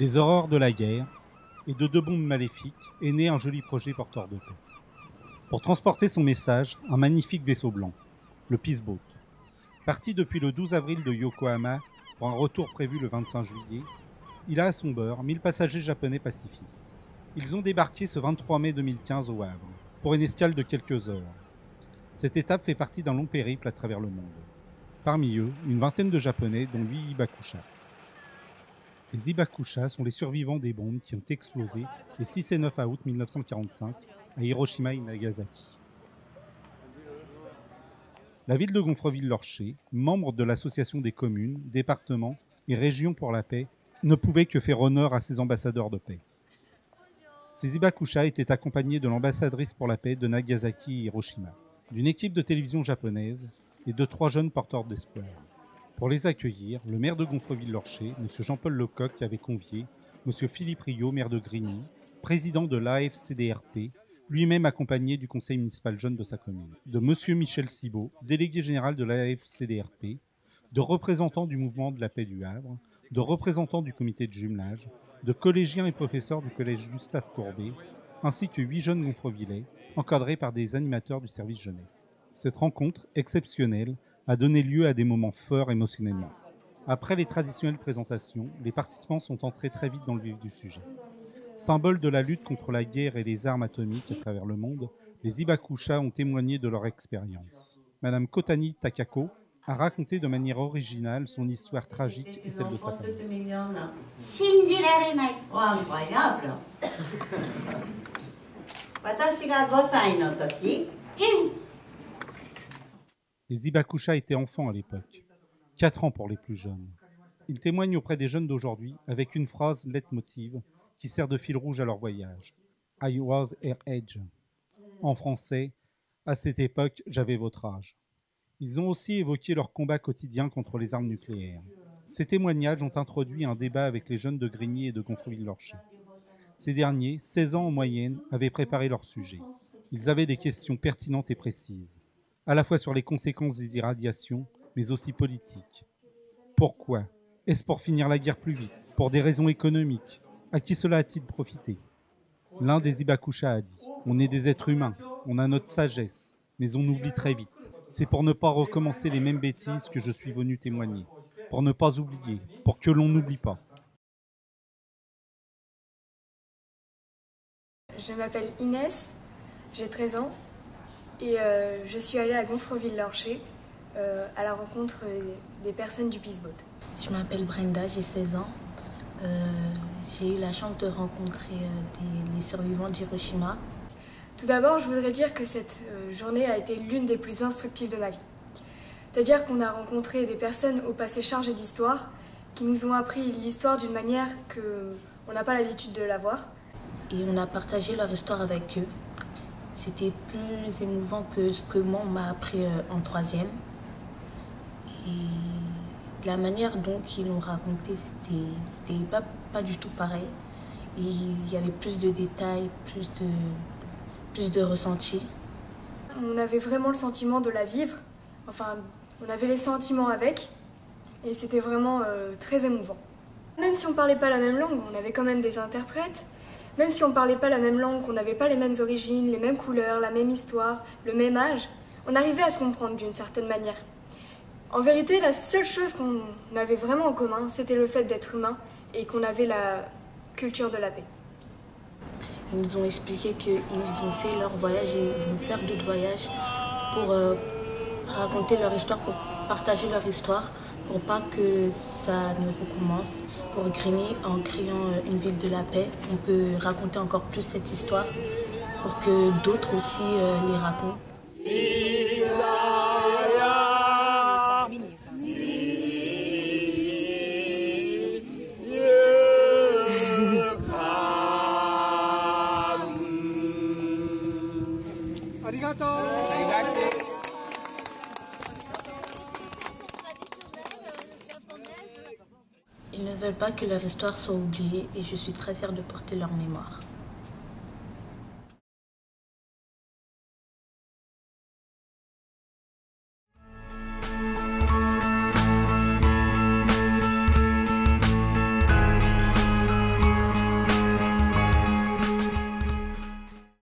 Des horreurs de la guerre et de deux bombes maléfiques est né un joli projet porteur de paix. Pour transporter son message, un magnifique vaisseau blanc, le Peace Boat. Parti depuis le 12 avril de Yokohama pour un retour prévu le 25 juillet, il a à son bord 1000 passagers japonais pacifistes. Ils ont débarqué ce 23 mai 2015 au Havre, pour une escale de quelques heures. Cette étape fait partie d'un long périple à travers le monde. Parmi eux, une vingtaine de Japonais, dont 8 Hibakusha. Les Hibakusha sont les survivants des bombes qui ont explosé les 6 et 9 août 1945 à Hiroshima et Nagasaki. La ville de Gonfreville-Lorcher, membre de l'association des communes, départements et régions pour la paix, ne pouvait que faire honneur à ses ambassadeurs de paix. Ces Hibakusha étaient accompagnés de l'ambassadrice pour la paix de Nagasaki et Hiroshima, d'une équipe de télévision japonaise et de 3 jeunes porteurs d'espoir. Pour les accueillir, le maire de Gonfreville-Lorcher, M. Jean-Paul Lecoq, avait convié M. Philippe Rio, maire de Grigny, président de l'AFCDRP, lui-même accompagné du conseil municipal jeune de sa commune, de M. Michel Cibaud, délégué général de l'AFCDRP, de représentants du mouvement de la paix du Havre, de représentants du comité de jumelage, de collégiens et professeurs du collège Gustave Courbet, ainsi que 8 jeunes gonfrevillais, encadrés par des animateurs du service jeunesse. Cette rencontre exceptionnelle a donné lieu à des moments forts émotionnellement. Après les traditionnelles présentations, les participants sont entrés très vite dans le vif du sujet. Symbole de la lutte contre la guerre et les armes atomiques à travers le monde, les Hibakusha ont témoigné de leur expérience. Madame Kotani Takako a raconté de manière originale son histoire tragique et celle de sa famille. Les Hibakusha étaient enfants à l'époque, 4 ans pour les plus jeunes. Ils témoignent auprès des jeunes d'aujourd'hui avec une phrase leitmotiv qui sert de fil rouge à leur voyage. I was her age. En français, à cette époque, j'avais votre âge. Ils ont aussi évoqué leur combat quotidien contre les armes nucléaires. Ces témoignages ont introduit un débat avec les jeunes de Grigny et de Gonfreville-Lorcher. Ces derniers, 16 ans en moyenne, avaient préparé leur sujet. Ils avaient des questions pertinentes et précises, à la fois sur les conséquences des irradiations, mais aussi politiques. Pourquoi? Est-ce pour finir la guerre plus vite? Pour des raisons économiques? À qui cela a-t-il profité? L'un des Hibakusha a dit « On est des êtres humains, on a notre sagesse, mais on oublie très vite. C'est pour ne pas recommencer les mêmes bêtises que je suis venu témoigner. Pour ne pas oublier, pour que l'on n'oublie pas. » Je m'appelle Inès, j'ai 13 ans et je suis allée à Gonfreville-Lorcher à la rencontre des personnes du Peace Boat. Je m'appelle Brenda, j'ai 16 ans. J'ai eu la chance de rencontrer les survivants d'Hiroshima. Tout d'abord, je voudrais dire que cette journée a été l'une des plus instructives de ma vie. C'est-à-dire qu'on a rencontré des personnes au passé chargées d'histoire qui nous ont appris l'histoire d'une manière qu'on n'a pas l'habitude de la voir. Et on a partagé leur histoire avec eux. C'était plus émouvant que ce que moi on m'a appris en 3e. Et la manière dont ils l'ont raconté, c'était pas du tout pareil. Et il y avait plus de détails, plus de ressenti. On avait vraiment le sentiment de la vivre. Enfin, on avait les sentiments avec. Et c'était vraiment très émouvant. Même si on ne parlait pas la même langue, on avait quand même des interprètes. Même si on ne parlait pas la même langue, qu'on n'avait pas les mêmes origines, les mêmes couleurs, la même histoire, le même âge, on arrivait à se comprendre d'une certaine manière. En vérité, la seule chose qu'on avait vraiment en commun, c'était le fait d'être humain et qu'on avait la culture de la paix. Ils nous ont expliqué qu'ils ont fait leur voyage et ils vont faire d'autres voyages pour raconter leur histoire, pour partager leur histoire, pour pas que ça ne recommence. Pour Grigny, en créant une ville de la paix, on peut raconter encore plus cette histoire pour que d'autres aussi les racontent. Ils ne veulent pas que leur histoire soit oubliée et je suis très fière de porter leur mémoire.